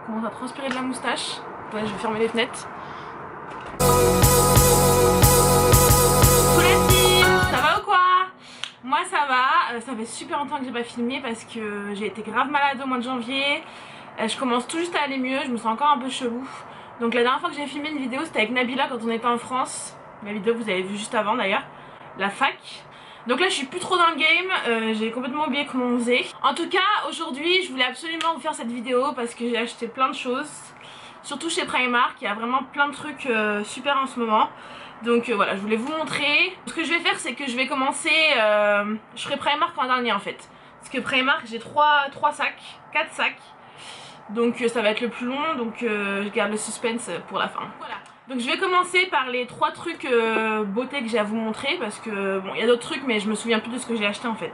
commence à transpirer de la moustache. Ouais, je vais fermer les fenêtres. Ça va ou quoi? Moi ça va, ça fait super longtemps que j'ai pas filmé parce que j'ai été grave malade au mois de janvier. Je commence tout juste à aller mieux, je me sens encore un peu chelou. Donc la dernière fois que j'ai filmé une vidéo c'était avec Nabila quand on était en France. La vidéo que vous avez vue juste avant d'ailleurs, la fac. Donc là je suis plus trop dans le game, j'ai complètement oublié comment on faisait. En tout cas aujourd'hui je voulais absolument vous faire cette vidéo parce que j'ai acheté plein de choses. Surtout chez Primark, il y a vraiment plein de trucs super en ce moment. Donc voilà, je voulais vous montrer. Ce que je vais faire c'est que je vais commencer, je ferai Primark en dernier en fait. Parce que Primark j'ai 3 sacs, 4 sacs. Donc ça va être le plus long, donc je garde le suspense pour la fin. Voilà. Donc je vais commencer par les 3 trucs beauté que j'ai à vous montrer. Parce que bon, il y a d'autres trucs mais je me souviens plus de ce que j'ai acheté en fait.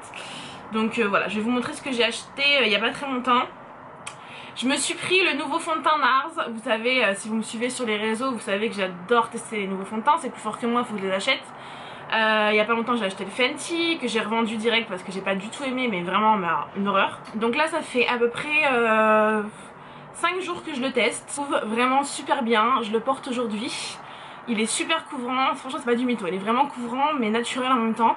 Donc voilà, je vais vous montrer ce que j'ai acheté il y a pas très longtemps. Je me suis pris le nouveau fond de teint NARS. Vous savez, si vous me suivez sur les réseaux, vous savez que j'adore tester les nouveaux fonds de teint. C'est plus fort que moi, il faut que je les achète. Il y a pas longtemps j'ai acheté le Fenty que j'ai revendu direct parce que j'ai pas du tout aimé, mais vraiment une horreur. Donc là ça fait à peu près 5 jours que je le teste. Je trouve vraiment super bien, je le porte aujourd'hui. Il est super couvrant, franchement c'est pas du mytho, il est vraiment couvrant mais naturel en même temps.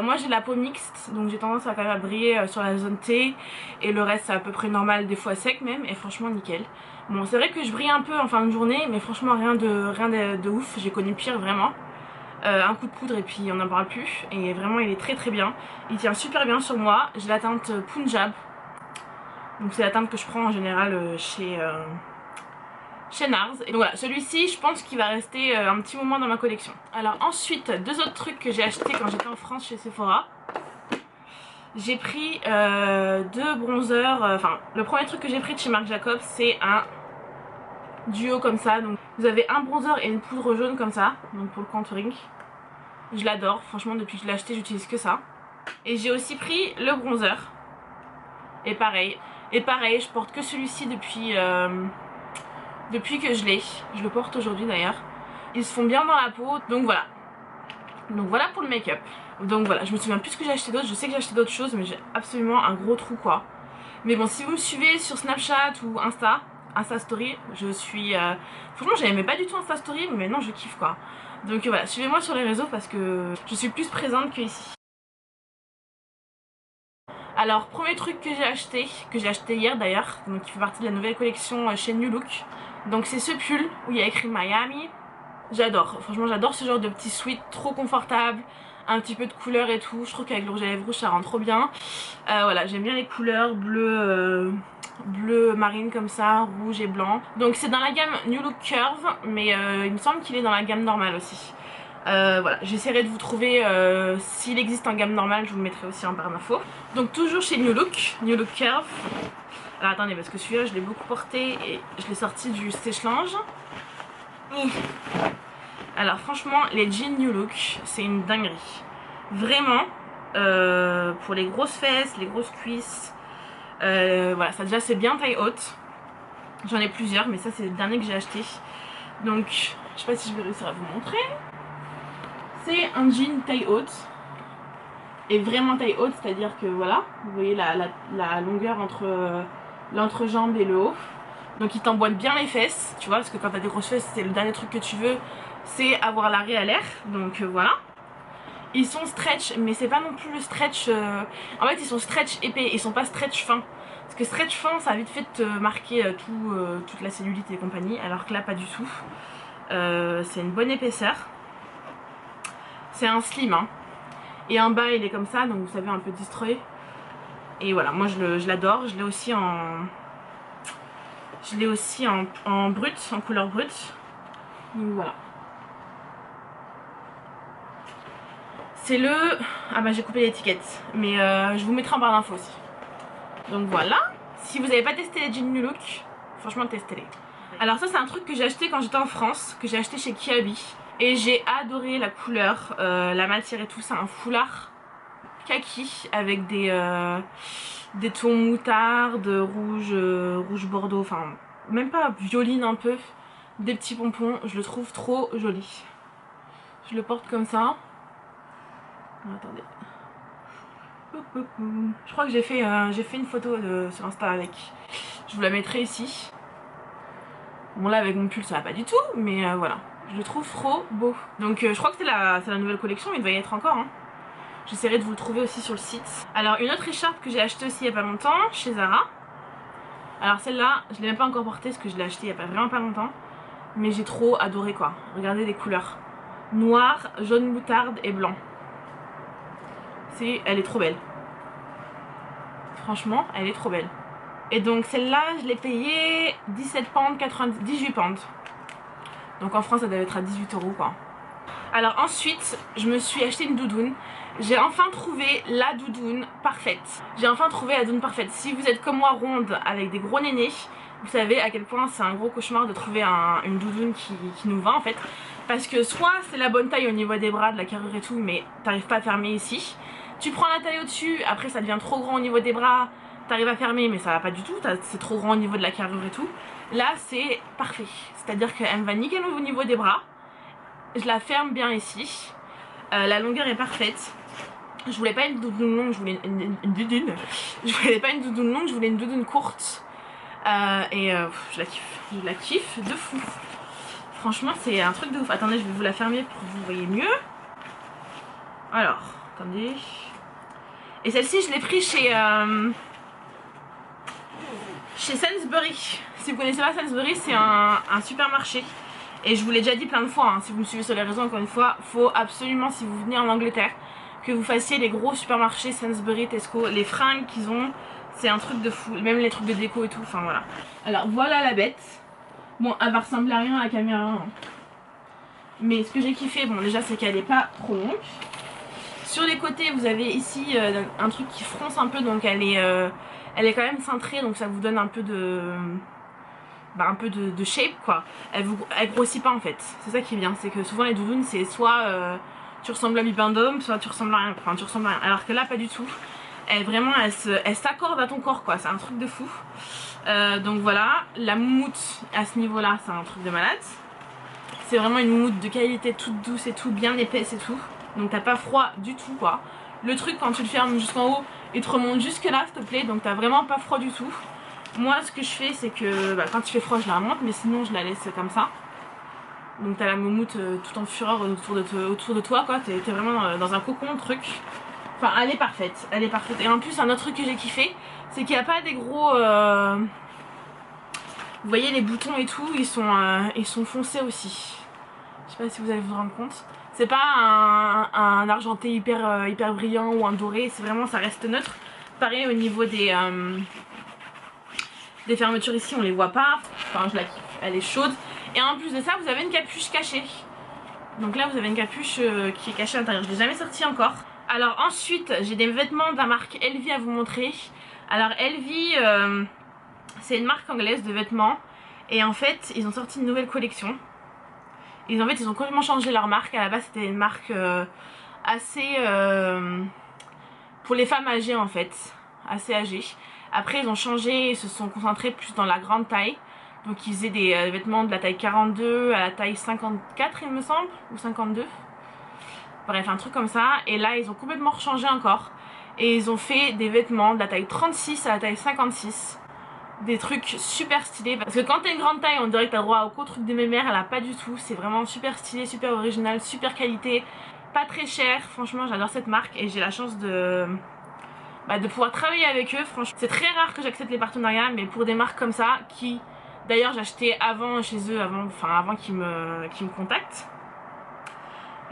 Moi j'ai la peau mixte, donc j'ai tendance à quand même à briller sur la zone T. Et le reste c'est à peu près normal, des fois sec même, et franchement nickel. Bon c'est vrai que je brille un peu en fin de journée, mais franchement rien de ouf, j'ai connu pire vraiment. Un coup de poudre et puis on n'en parle plus. Et vraiment il est très très bien, il tient super bien sur moi. J'ai la teinte Punjab, donc c'est la teinte que je prends en général chez NARS. Et donc voilà, celui-ci je pense qu'il va rester un petit moment dans ma collection. Alors ensuite, 2 autres trucs que j'ai acheté quand j'étais en France chez Sephora. J'ai pris 2 bronzers, enfin le premier truc que j'ai pris de chez Marc Jacobs c'est un duo comme ça. Donc vous avez un bronzer et une poudre jaune comme ça, donc pour le contouring. Je l'adore, franchement depuis que je l'ai acheté j'utilise que ça. Et j'ai aussi pris le bronzer. Et pareil, je porte que celui-ci depuis que je l'ai. Je le porte aujourd'hui d'ailleurs. Ils se font bien dans la peau, donc voilà. Donc voilà pour le make-up. Donc voilà, je me souviens plus ce que j'ai acheté d'autre. Je sais que j'ai acheté d'autres choses mais j'ai absolument un gros trou quoi. Mais bon, si vous me suivez sur Snapchat ou Insta Story, je suis... Franchement j'aimais pas du tout Insta Story mais maintenant je kiffe quoi. Donc voilà, suivez-moi sur les réseaux parce que je suis plus présente que ici. Alors premier truc que j'ai acheté hier d'ailleurs, donc qui fait partie de la nouvelle collection chez New Look. Donc c'est ce pull où il y a écrit Miami. J'adore, franchement j'adore ce genre de petit sweat trop confortable, un petit peu de couleur et tout. Je trouve qu'avec le rouge à lèvres rouge ça rend trop bien. Voilà, j'aime bien les couleurs bleu marine comme ça, rouge et blanc. Donc c'est dans la gamme New Look Curve, mais il me semble qu'il est dans la gamme normale aussi. Voilà, j'essaierai de vous trouver s'il existe en gamme normale, je vous le mettrai aussi en barre d'infos. Donc toujours chez New Look Curve. Alors attendez parce que celui-là je l'ai beaucoup porté et je l'ai sorti du sèche-linge. Alors franchement les jeans New Look c'est une dinguerie. Vraiment pour les grosses fesses, les grosses cuisses. Voilà, ça déjà c'est bien taille haute. J'en ai plusieurs mais ça c'est le dernier que j'ai acheté. Donc je sais pas si je vais réussir à vous montrer. C'est un jean taille haute. Et vraiment taille haute, c'est à dire que voilà, vous voyez la longueur entre l'entrejambe et le haut. Donc il t'emboîte bien les fesses, tu vois, parce que quand t'as des grosses fesses, c'est le dernier truc que tu veux, c'est avoir l'arrêt à l'air. Donc voilà. Ils sont stretch, mais c'est pas non plus le stretch... En fait ils sont stretch épais, ils sont pas stretch fin. Parce que stretch fin ça a vite fait de te marquer toute la cellulite et compagnie, alors que là pas du tout. C'est une bonne épaisseur. C'est un slim hein. Et en bas il est comme ça, donc vous savez un peu destroy. Et voilà, moi je l'adore, je l'ai aussi en brut, en couleur brute. Donc voilà. C'est le... Ah bah j'ai coupé l'étiquette, mais je vous mettrai en barre d'infos aussi. Donc voilà, si vous n'avez pas testé les jeans New Look, franchement testez-les. Alors ça c'est un truc que j'ai acheté quand j'étais en France, que j'ai acheté chez Kiabi. Et j'ai adoré la couleur, la matière et tout, c'est un foulard kaki avec des tons moutarde, rouge bordeaux, enfin même pas violine un peu, des petits pompons, je le trouve trop joli. Je le porte comme ça. Attendez. Je crois que j'ai fait une photo sur Insta avec, je vous la mettrai ici. Bon là avec mon pull ça va pas du tout, mais voilà. Je le trouve trop beau. Donc je crois que c'est la nouvelle collection, il doit y être encore. Hein. J'essaierai de vous le trouver aussi sur le site. Alors une autre écharpe que j'ai achetée aussi il y a pas longtemps chez Zara. Alors celle-là, je l'ai même pas encore portée parce que je l'ai achetée il y a vraiment pas longtemps. Mais j'ai trop adoré quoi. Regardez les couleurs. Noir, jaune moutarde et blanc. Elle est trop belle. Franchement, elle est trop belle. Et donc celle-là, je l'ai payée 17 pounds, 18 pounds. Donc en France, ça devait être à 18 € quoi. Alors ensuite, je me suis acheté une doudoune. J'ai enfin trouvé la doudoune parfaite. J'ai enfin trouvé la doudoune parfaite. Si vous êtes comme moi ronde avec des gros nénés, vous savez à quel point c'est un gros cauchemar de trouver une doudoune qui nous va en fait. Parce que soit c'est la bonne taille au niveau des bras, de la carrure et tout, mais t'arrives pas à fermer ici. Tu prends la taille au-dessus, après ça devient trop grand au niveau des bras, t'arrives à fermer mais ça va pas du tout, c'est trop grand au niveau de la carrure et tout. Là c'est parfait, c'est-à-dire qu'elle me va nickel au niveau des bras. Je la ferme bien ici, la longueur est parfaite. Je voulais pas une doudoune longue, je voulais une doudoune. Je voulais pas une doudoune longue, je voulais une doudoune courte. Je la kiffe de fou. Franchement c'est un truc de ouf. Attendez, je vais vous la fermer pour que vous voyez mieux. Alors, attendez. Et celle-ci je l'ai pris chez Sainsbury. Si vous connaissez pas Sainsbury, c'est un supermarché. Et je vous l'ai déjà dit plein de fois, hein, si vous me suivez sur les réseaux encore une fois, faut absolument si vous venez en Angleterre que vous fassiez les gros supermarchés Sainsbury, Tesco, les fringues qu'ils ont, c'est un truc de fou, même les trucs de déco et tout, enfin voilà. Alors voilà la bête. Bon, elle va ressembler à rien à la caméra, hein. Mais ce que j'ai kiffé, bon déjà c'est qu'elle est pas trop longue. Sur les côtés vous avez ici un truc qui fronce un peu, donc elle est quand même cintrée, donc ça vous donne un peu de shape quoi. Elle grossit pas en fait, c'est ça qui est bien, c'est que souvent les doudounes c'est soit tu ressembles à Bibendum, soit tu ressembles à rien, enfin tu ressembles à rien, alors que là pas du tout. Elle s'accorde à ton corps quoi, c'est un truc de fou. Donc voilà, la moumoute à ce niveau là c'est un truc de malade. C'est vraiment une moumoute de qualité, toute douce et tout, bien épaisse et tout. Donc t'as pas froid du tout quoi. Le truc quand tu le fermes jusqu'en haut, il te remonte jusque là s'il te plaît, donc t'as vraiment pas froid du tout. Moi ce que je fais c'est que quand il fait froid je la remonte, mais sinon je la laisse comme ça. Donc t'as la moumoute tout en fureur autour de toi quoi, t'es vraiment dans un cocon truc. Enfin elle est parfaite, elle est parfaite. Et en plus un autre truc que j'ai kiffé, c'est qu'il n'y a pas des gros... Vous voyez les boutons et tout, ils sont foncés aussi. Je sais pas si vous allez vous rendre compte. C'est pas un argenté hyper brillant ou un doré, c'est vraiment ça reste neutre. Pareil au niveau des fermetures ici, on les voit pas. Enfin je la kiffe, elle est chaude. Et en plus de ça vous avez une capuche cachée. Donc là vous avez une capuche qui est cachée à l'intérieur, je l'ai jamais sortie encore. Alors ensuite j'ai des vêtements de la marque Elvie à vous montrer. Alors Elvie c'est une marque anglaise de vêtements. Et en fait ils ont sorti une nouvelle collection. Ils ont complètement changé leur marque. À la base c'était une marque assez pour les femmes âgées en fait, assez âgées. Après ils ont changé, ils se sont concentrés plus dans la grande taille. Donc ils faisaient des vêtements de la taille 42 à la taille 54 il me semble, ou 52. Bref un truc comme ça. Et là ils ont complètement rechangé encore. Et ils ont fait des vêtements de la taille 36 à la taille 56. Des trucs super stylés, parce que quand t'as une grande taille on dirait que t'as droit au truc de mes mères, elle a pas du tout. C'est vraiment super stylé, super original, super qualité, pas très cher. Franchement j'adore cette marque et j'ai la chance de pouvoir travailler avec eux. Franchement c'est très rare que j'accepte les partenariats, mais pour des marques comme ça qui d'ailleurs j'achetais avant chez eux, avant qu'ils me contactent.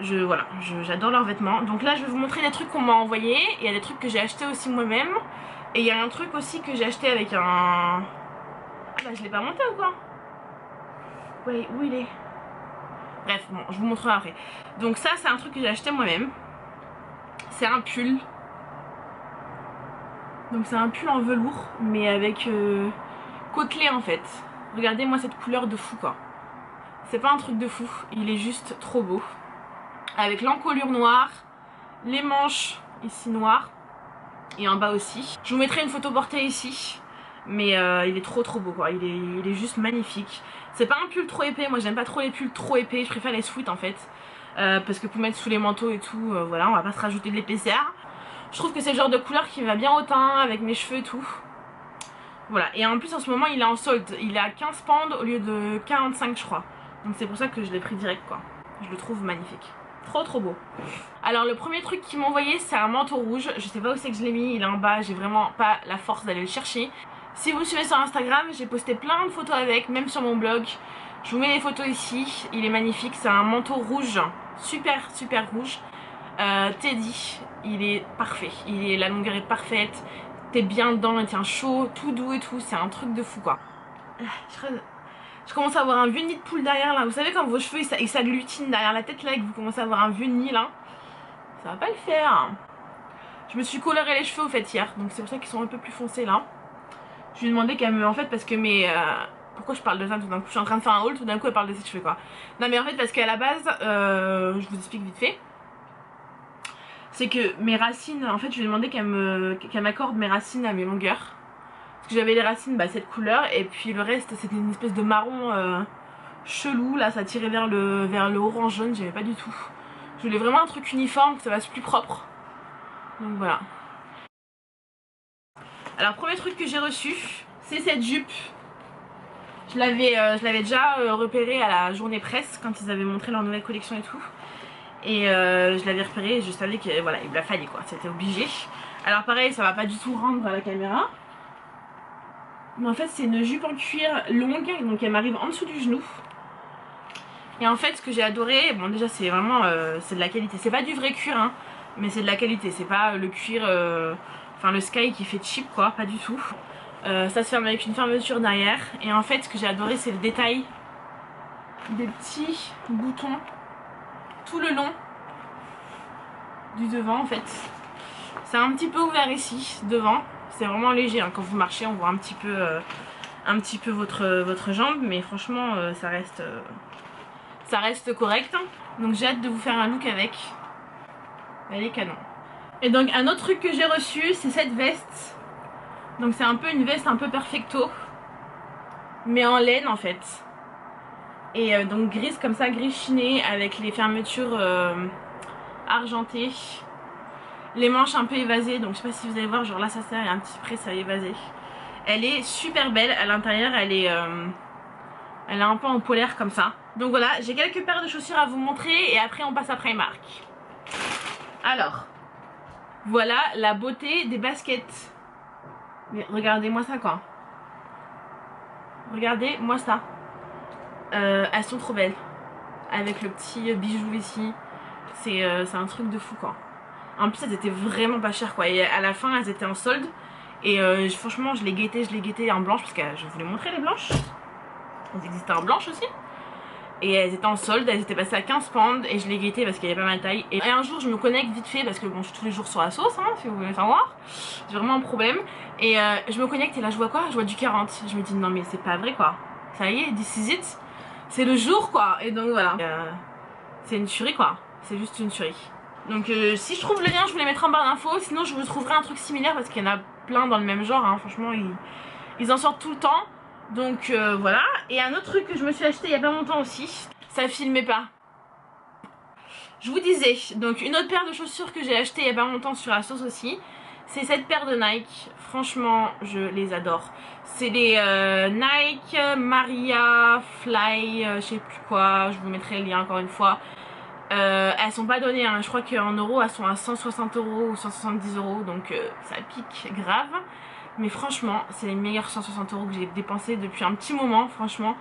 Voilà, j'adore leurs vêtements. Donc là je vais vous montrer des trucs qu'on m'a envoyés. Il y a des trucs que j'ai acheté aussi moi-même. Et il y a un truc aussi que j'ai acheté avec un... Ah bah je l'ai pas monté ou quoi? Oui, où il est? Bref, bon, je vous montrerai après. Donc ça c'est un truc que j'ai acheté moi-même. C'est un pull. Donc c'est un pull en velours, mais avec côtelé en fait. Regardez moi cette couleur de fou quoi. C'est pas un truc de fou, il est juste trop beau. Avec l'encolure noire, les manches ici noires. Et en bas aussi. Je vous mettrai une photo portée ici. Mais il est trop beau quoi. Il est juste magnifique. C'est pas un pull trop épais. Moi j'aime pas trop les pulls trop épais. Je préfère les sweats en fait. Parce que pour mettre sous les manteaux et tout, voilà, on va pas se rajouter de l'épaisseur. Je trouve que c'est le genre de couleur qui va bien au teint avec mes cheveux et tout. Voilà, et en plus en ce moment il est en solde, il est à 15 pounds au lieu de 45 je crois. Donc c'est pour ça que je l'ai pris direct quoi. Je le trouve magnifique. Trop beau. Alors le premier truc qu'ils m'ont envoyé c'est un manteau rouge. Je sais pas où c'est que je l'ai mis, il est en bas, j'ai vraiment pas la force d'aller le chercher. Si vous me suivez sur Instagram, j'ai posté plein de photos avec, même sur mon blog. Je vous mets les photos ici, il est magnifique, c'est un manteau rouge, super rouge. Teddy, il est parfait, la longueur est parfaite. T'es bien dedans, il tient chaud, tout doux et tout, c'est un truc de fou quoi. Je commence à avoir un vieux nid de poule derrière là, vous savez quand vos cheveux ils s'agglutinent derrière la tête là et que vous commencez à avoir un vieux nid là, ça va pas le faire. Je me suis coloré les cheveux au fait hier, donc c'est pour ça qu'ils sont un peu plus foncés là. Je lui ai demandé qu'elle me... En fait parce que mes... Pourquoi je parle de ça tout d'un coup? Je suis en train de faire un haul, tout d'un coup elle parle de ses cheveux quoi. Non mais en fait parce qu'à la base, je vous explique vite fait. C'est que mes racines, en fait je lui ai demandé qu'elle m'accorde mes racines à mes longueurs. Parce que j'avais les racines cette couleur et puis le reste c'était une espèce de marron chelou. Là ça tirait vers le orange jaune, j'aimais pas du tout. Je voulais vraiment un truc uniforme, que ça fasse plus propre. Donc voilà. Alors premier truc que j'ai reçu, c'est cette jupe. Je l'avais déjà repérée à la journée presse quand ils avaient montré leur nouvelle collection et tout. Et je l'avais repérée et je savais que voilà, il la fallait quoi, c'était obligé. Alors pareil, ça va pas du tout rendre à la caméra. Mais en fait c'est une jupe en cuir longue, donc elle m'arrive en dessous du genou. Et en fait ce que j'ai adoré, bon déjà c'est vraiment c'est de la qualité. C'est pas du vrai cuir hein, mais c'est de la qualité. C'est pas le cuir, enfin le Sky qui fait cheap quoi, pas du tout. Ça se ferme avec une fermeture derrière. Et en fait ce que j'ai adoré c'est le détail des petits boutons tout le long du devant en fait. C'est un petit peu ouvert ici devant, c'est vraiment léger hein. Quand vous marchez on voit un petit peu votre jambe, mais franchement ça reste correct. Donc j'ai hâte de vous faire un look avec. Elle est canon. Et donc un autre truc que j'ai reçu c'est cette veste. Donc c'est un peu une veste un peu perfecto, mais en laine en fait. Et donc grise comme ça, gris chiné avec les fermetures argentées. Les manches un peu évasées, donc je sais pas si vous allez voir, genre là ça sert, il y a un petit press à évaser. Elle est super belle, à l'intérieur elle est un peu en polaire comme ça. Donc voilà, j'ai quelques paires de chaussures à vous montrer et après on passe à Primark. Alors, voilà la beauté des baskets. Mais regardez-moi ça quoi. Regardez-moi ça. Elles sont trop belles. Avec le petit bijou ici. C'est un truc de fou quoi. En plus elles étaient vraiment pas chères quoi. Et à la fin elles étaient en solde. Et franchement je les guettais en blanche. Parce que je voulais montrer les blanches. Elles existaient en blanche aussi. Et elles étaient en solde, elles étaient passées à 15 pounds. Et je les guettais parce qu'il y avait pas ma taille. Et un jour je me connecte vite fait. Parce que bon je suis tous les jours sur la sauce hein, si vous voulez savoir. J'ai vraiment un problème. Et je me connecte et là je vois quoi? Je vois du 40. Je me dis non mais c'est pas vrai quoi. Ça y est, this is it. C'est le jour quoi. Et donc voilà. C'est une tuerie quoi. C'est juste une tuerie. Donc si je trouve le lien je vous les mettrai en barre d'infos. Sinon je vous trouverai un truc similaire parce qu'il y en a plein dans le même genre hein. Franchement ils en sortent tout le temps. Donc voilà. Et un autre truc que je me suis acheté il y a pas longtemps aussi. Ça filmait pas. Je vous disais, donc une autre paire de chaussures que j'ai acheté il y a pas longtemps sur la sauce aussi. C'est cette paire de Nike. Franchement je les adore. C'est les Nike Maria Fly je sais plus quoi. Je vous mettrai le lien encore une fois. Elles sont pas données hein. Je crois qu'en euros elles sont à 160 € ou 170 €. Donc ça pique grave. Mais franchement c'est les meilleurs 160 € que j'ai dépensé depuis un petit moment. Franchement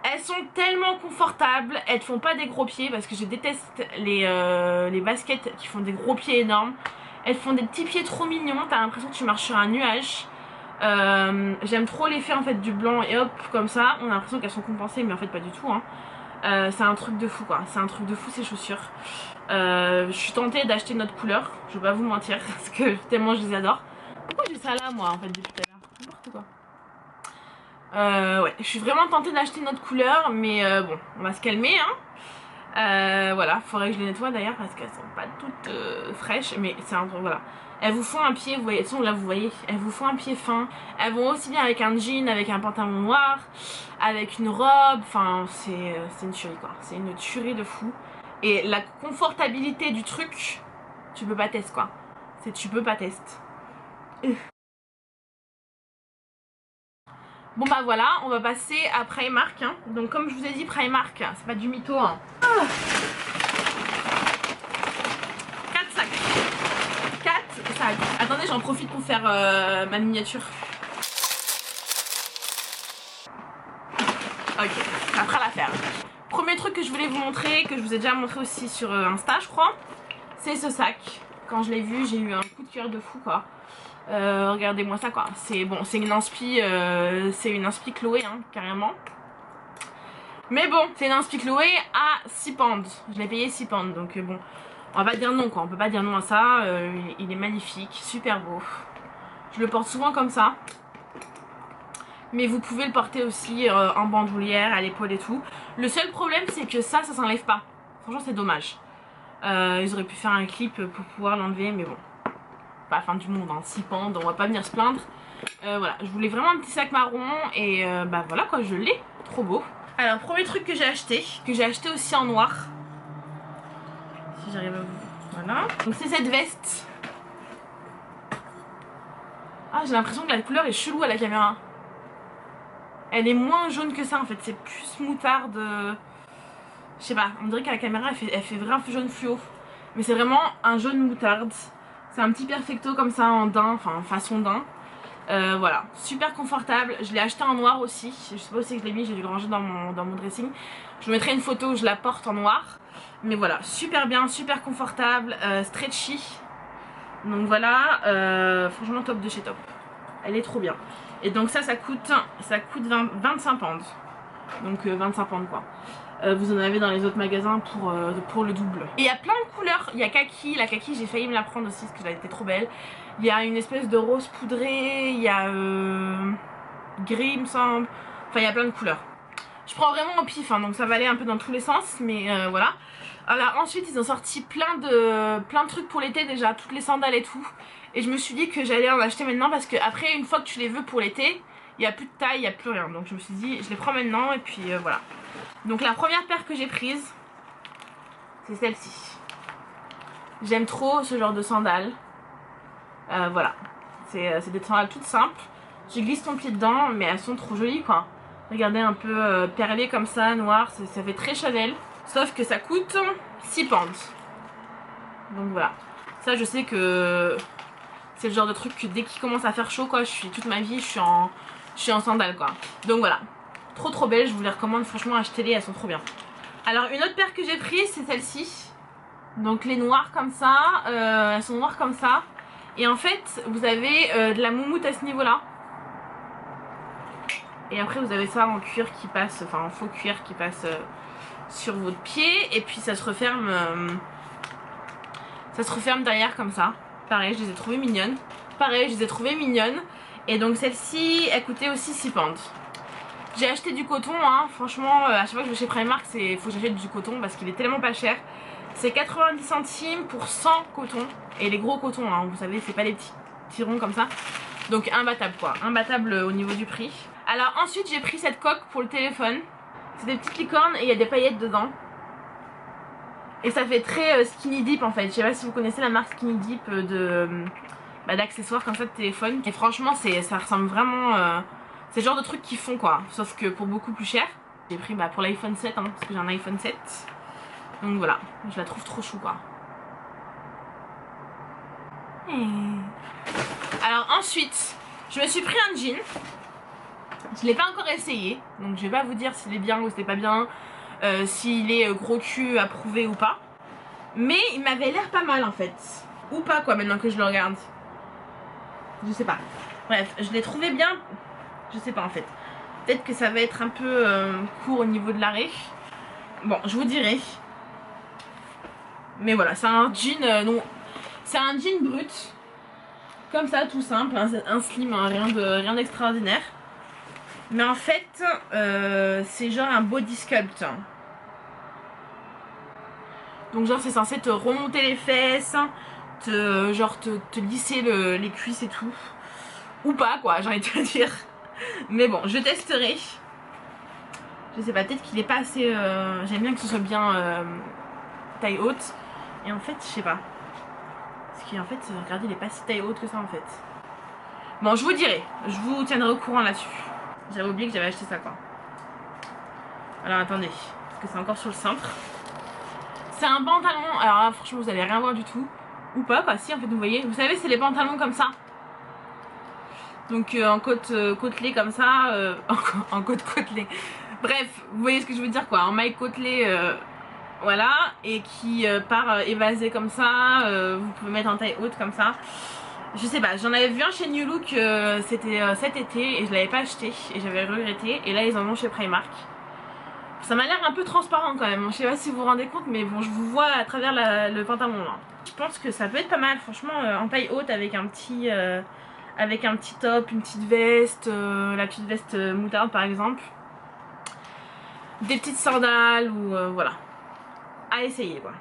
elles sont tellement confortables. Elles font pas des gros pieds parce que je déteste les baskets qui font des gros pieds énormes. Elles font des petits pieds trop mignons. T'as l'impression que tu marches sur un nuage. J'aime trop l'effet en fait du blanc et hop comme ça. On a l'impression qu'elles sont compensées mais en fait pas du tout hein. C'est un truc de fou quoi. C'est un truc de fou ces chaussures. Je suis tentée d'acheter une autre couleur. Je vais pas vous mentir parce que tellement je les adore. Pourquoi j'ai ça là moi en fait depuis tout à l'heure? N'importe quoi. Ouais, je suis vraiment tentée d'acheter une autre couleur, mais bon, on va se calmer hein. Voilà, faudrait que je les nettoie d'ailleurs parce qu'elles sont pas toutes fraîches, mais c'est un truc, voilà. Elles vous font un pied, vous voyez, là vous voyez, elles vous font un pied fin. Elles vont aussi bien avec un jean, avec un pantalon noir, avec une robe, enfin c'est une tuerie quoi. C'est une tuerie de fou. Et la confortabilité du truc, tu peux pas tester quoi. Tu peux pas tester. Bon bah voilà, on va passer à Primark, hein. Donc comme je vous ai dit, Primark, c'est pas du mytho, hein. 4 sacs. 4 sacs. Attendez, j'en profite pour faire ma miniature. Ok, ça fera l'affaire. Premier truc que je voulais vous montrer, que je vous ai déjà montré aussi sur Insta je crois, c'est ce sac. Quand je l'ai vu, j'ai eu un coup de cœur de fou quoi. Regardez-moi ça quoi. C'est bon, c'est une inspi Chloé hein, carrément. Mais bon, c'est une inspi Chloé à 6 pounds. Je l'ai payé 6 pounds donc bon, on va pas dire non quoi. On peut pas dire non à ça. Il est magnifique, super beau. Je le porte souvent comme ça. Mais vous pouvez le porter aussi en bandoulière, à l'épaule et tout. Le seul problème c'est que ça s'enlève pas. Franchement c'est dommage. Ils auraient pu faire un clip pour pouvoir l'enlever mais bon. Pas la fin du monde, hein, 6 pounds, on va pas venir se plaindre. Voilà, je voulais vraiment un petit sac marron et bah voilà quoi, je l'ai. Trop beau. Alors premier truc que j'ai acheté aussi en noir. Si j'arrive à vous... Voilà. Donc c'est cette veste. Ah j'ai l'impression que la couleur est chelou à la caméra. Elle est moins jaune que ça en fait, c'est plus moutarde. Je sais pas, on dirait qu'à la caméra elle fait vraiment jaune fluo. Mais c'est vraiment un jaune moutarde. C'est un petit perfecto comme ça en daim, enfin façon daim. Voilà, super confortable. Je l'ai acheté en noir aussi. Je sais pas où c'est que je l'ai mis, j'ai dû le ranger dans mon dressing. Je vous mettrai une photo où je la porte en noir. Mais voilà, super bien, super confortable, stretchy. Donc voilà, franchement top de chez top. Elle est trop bien. Et donc ça coûte 25 pounds. Donc 25 pounds quoi. Vous en avez dans les autres magasins pour le double. Et il y a plein de couleurs. Il y a kaki, la kaki j'ai failli me la prendre aussi parce qu'elle était trop belle. Il y a une espèce de rose poudré, il y a gris il me semble. Enfin il y a plein de couleurs. Je prends vraiment au pif hein, donc ça va aller un peu dans tous les sens mais voilà. Alors ensuite ils ont sorti plein de trucs pour l'été déjà, toutes les sandales et tout. Et je me suis dit que j'allais en acheter maintenant parce que après une fois que tu les veux pour l'été, il n'y a plus de taille, il n'y a plus rien. Donc je me suis dit je les prends maintenant et puis voilà. Donc la première paire que j'ai prise, c'est celle-ci. J'aime trop ce genre de sandales. Voilà, c'est des sandales toutes simples. Tu glisses ton pied dedans, mais elles sont trop jolies quoi. Regardez un peu perlé comme ça, noir, ça fait très Chanel. Sauf que ça coûte 6 pounds. Donc voilà, ça je sais que c'est le genre de truc que dès qu'il commence à faire chaud quoi, toute ma vie je suis en sandales quoi. Donc voilà. Trop belle, je vous les recommande franchement, achetez-les, elles sont trop bien. Alors une autre paire que j'ai prise c'est celle-ci. Donc les noires comme ça, elles sont noires comme ça. Et en fait vous avez de la moumoute à ce niveau là. Et après vous avez ça en cuir qui passe, enfin en faux cuir qui passe sur votre pied. Et puis ça se referme derrière comme ça. Pareil je les ai trouvées mignonnes. Et donc celle-ci elle coûtait aussi 6 pounds. J'ai acheté du coton hein, franchement à chaque fois que je vais chez Primark il faut que j'achète du coton parce qu'il est tellement pas cher. C'est 90 centimes pour 100 cotons. Et les gros cotons hein, vous savez c'est pas les petits tirons comme ça. Donc imbattable quoi, imbattable au niveau du prix. Alors ensuite j'ai pris cette coque pour le téléphone. C'est des petites licornes et il y a des paillettes dedans. Et ça fait très skinny dip en fait. Je sais pas si vous connaissez la marque Skinny Dip d'accessoires comme ça de téléphone. Et franchement ça ressemble vraiment... c'est le genre de trucs qu'ils font quoi. Sauf que pour beaucoup plus cher. J'ai pris pour l'iPhone 7 hein, parce que j'ai un iPhone 7. Donc voilà, je la trouve trop chou quoi. Alors ensuite, je me suis pris un jean. Je l'ai pas encore essayé, donc je vais pas vous dire s'il est bien ou s'il est pas bien, s'il est gros cul approuvé ou pas. Mais il m'avait l'air pas mal en fait. Ou pas quoi maintenant que je le regarde. Je sais pas. Bref, je l'ai trouvé bien. Je sais pas en fait. Peut-être que ça va être un peu court au niveau de l'arrêt. Bon, je vous dirai. Mais voilà, c'est un jean non, c'est un jean brut. Comme ça, tout simple, un slim, hein, rien d'extraordinaire. Mais en fait, c'est genre un body sculpt. Donc genre c'est censé te remonter les fesses, te lisser les cuisses et tout. Ou pas quoi, j'ai envie de te dire. Mais bon, je testerai. Je sais pas, peut-être qu'il est pas assez... J'aime bien que ce soit bien taille haute. Et en fait, je sais pas. Parce qu'en fait, regardez, il est pas si taille haute que ça en fait. Bon, je vous dirai. Je vous tiendrai au courant là-dessus. J'avais oublié que j'avais acheté ça quoi. Alors attendez, parce que c'est encore sur le cintre. C'est un pantalon, alors là franchement vous allez rien voir du tout. Ou pas quoi, si en fait vous voyez. Vous savez c'est les pantalons comme ça. Donc en côte côtelée comme ça, en côte côtelée. Bref, vous voyez ce que je veux dire quoi, en maille côtelée, voilà. Et qui part évasé comme ça, vous pouvez mettre en taille haute comme ça. Je sais pas, j'en avais vu un chez New Look, c'était cet été et je l'avais pas acheté et j'avais regretté. Et là ils en ont chez Primark. Ça m'a l'air un peu transparent quand même, je sais pas si vous vous rendez compte mais bon je vous vois à travers le pantalon là. Je pense que ça peut être pas mal franchement en taille haute avec un petit top, une petite veste, la petite veste moutarde par exemple. Des petites sandales ou voilà. À essayer quoi.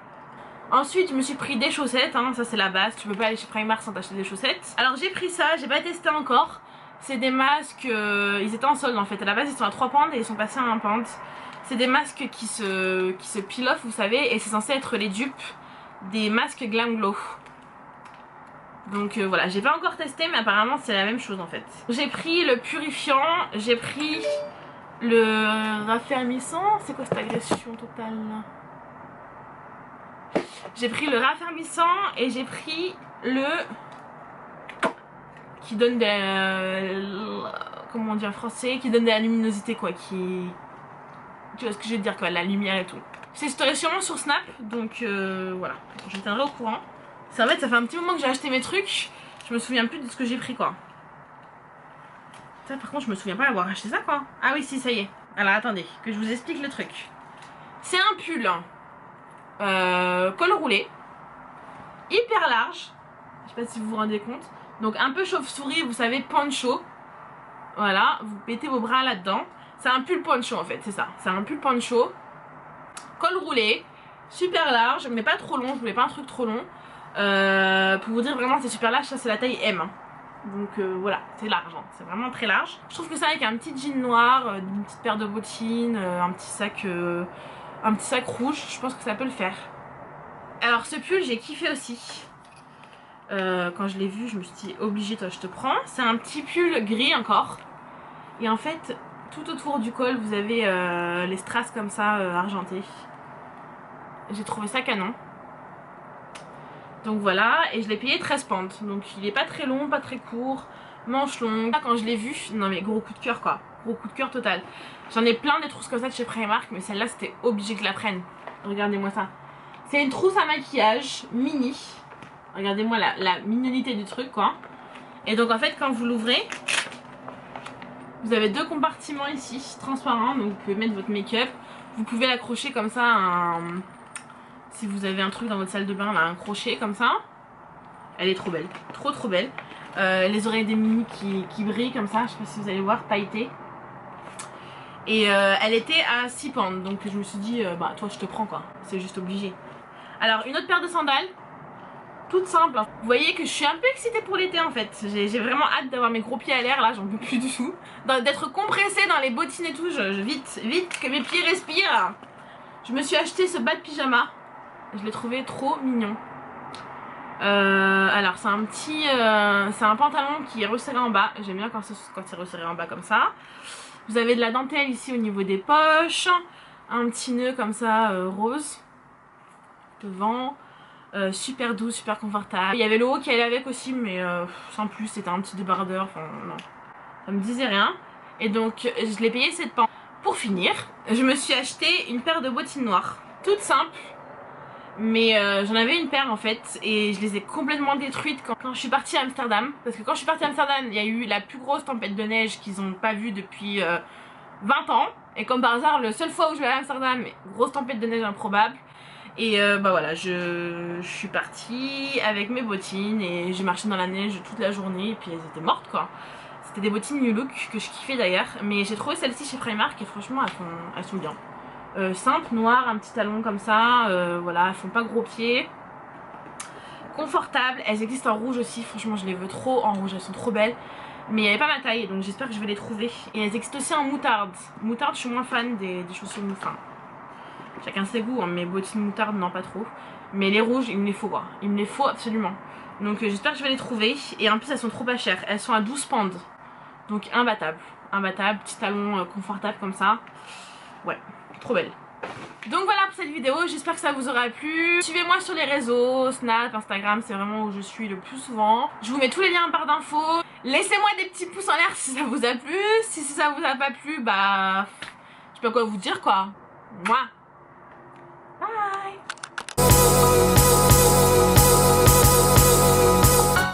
Ensuite je me suis pris des chaussettes, hein, ça c'est la base, tu peux pas aller chez Primark sans t'acheter des chaussettes. Alors j'ai pris ça, j'ai pas testé encore. C'est des masques, ils étaient en solde en fait, à la base ils sont à 3 pounds et ils sont passés à 1 pound. C'est des masques qui se peel off vous savez, et c'est censé être les dupes des masques Glam Glow. Donc voilà, j'ai pas encore testé mais apparemment c'est la même chose en fait. J'ai pris le purifiant, j'ai pris le raffermissant, c'est quoi cette agression totale là? J'ai pris le raffermissant et j'ai pris le qui donne des comment on dit en français, qui donne de la luminosité quoi, qui tu vois ce que je veux dire quoi, la lumière et tout. Je testerai sûrement sur Snap donc voilà, je vous tiendrai au courant. C'est en fait ça fait un petit moment que j'ai acheté mes trucs, je me souviens plus de ce que j'ai pris quoi. Ça par contre je me souviens pas avoir acheté ça quoi. Ah oui si ça y est. Alors attendez que je vous explique le truc. C'est un pull col roulé, hyper large, je sais pas si vous vous rendez compte, donc un peu chauve-souris, vous savez, poncho, voilà, vous mettez vos bras là-dedans, c'est un pull poncho en fait, c'est ça, c'est un pull poncho, col roulé, super large, mais pas trop long, je voulais pas un truc trop long, pour vous dire vraiment c'est super large, ça c'est la taille M, hein. Donc voilà, c'est large, hein. C'est vraiment très large. Je trouve que ça avec un petit jean noir, une petite paire de bottines, un petit sac rouge, je pense que ça peut le faire. Alors ce pull j'ai kiffé aussi. Quand je l'ai vu je me suis dit obligé toi je te prends. C'est un petit pull gris encore. Et en fait tout autour du col vous avez les strass comme ça argentés. J'ai trouvé ça canon. Donc voilà, et je l'ai payé 13 pounds. Donc il est pas très long, pas très court, manche longue. Quand je l'ai vu, non mais gros coup de cœur quoi. Gros coup de cœur total. J'en ai plein des trousses comme ça de chez Primark, mais celle-là c'était obligé que je la prenne. Regardez-moi ça. C'est une trousse à maquillage mini. Regardez-moi la mignonité du truc quoi. Et donc en fait quand vous l'ouvrez, vous avez deux compartiments ici, transparents. Donc vous pouvez mettre votre make-up. Vous pouvez l'accrocher comme ça à un... Si vous avez un truc dans votre salle de bain, là, un crochet comme ça. Elle est trop belle, trop belle. Les oreilles des mini qui brillent comme ça, je sais pas si vous allez voir, pailletées. Et elle était à 6 pounds, donc je me suis dit, bah toi je te prends quoi, c'est juste obligé. Alors une autre paire de sandales, toute simple. Vous voyez que je suis un peu excitée pour l'été en fait. J'ai vraiment hâte d'avoir mes gros pieds à l'air, là j'en peux plus du tout. D'être compressée dans les bottines et tout, vite que mes pieds respirent. Je me suis acheté ce bas de pyjama. Je l'ai trouvé trop mignon. Alors c'est un petit... c'est un pantalon qui est resserré en bas. J'aime bien quand c'est resserré en bas comme ça. Vous avez de la dentelle ici au niveau des poches. Un petit nœud comme ça rose. Devant. Super doux, super confortable. Il y avait le haut qui allait avec aussi mais sans plus. C'était un petit débardeur. Enfin non. Ça me disait rien. Et donc je l'ai payé 7 pounds. Pour finir, je me suis acheté une paire de bottines noires. Toutes simples. Mais j'en avais une paire en fait et je les ai complètement détruites quand je suis partie à Amsterdam. Parce que quand je suis partie à Amsterdam, il y a eu la plus grosse tempête de neige qu'ils n'ont pas vue depuis 20 ans. Et comme par hasard, la seule fois où je vais à Amsterdam, grosse tempête de neige improbable. Et bah voilà, je suis partie avec mes bottines et j'ai marché dans la neige toute la journée et puis elles étaient mortes quoi. C'était des bottines New Look que je kiffais d'ailleurs. Mais j'ai trouvé celles-ci chez Primark et franchement elles sont bien. Simple, noir, un petit talon comme ça, voilà, elles font pas gros pieds. Confortables, elles existent en rouge aussi, franchement je les veux trop en rouge, elles sont trop belles. Mais il n'y avait pas ma taille, donc j'espère que je vais les trouver. Et elles existent aussi en moutarde. Moutarde, je suis moins fan des chaussures moutarde. Chacun ses goûts, hein, mais bottines moutarde, non pas trop. Mais les rouges, il me les faut quoi, il me les faut absolument. Donc j'espère que je vais les trouver. Et en plus elles sont trop pas chères, elles sont à 12 pounds. Donc imbattable, petit talon confortable comme ça. Ouais, trop belle. Donc voilà pour cette vidéo, j'espère que ça vous aura plu. Suivez-moi sur les réseaux, Snap, Instagram, c'est vraiment où je suis le plus souvent. Je vous mets tous les liens en barre d'infos. Laissez-moi des petits pouces en l'air si ça vous a plu. Si ça vous a pas plu, bah... je sais pas quoi vous dire quoi. Moi. Bye.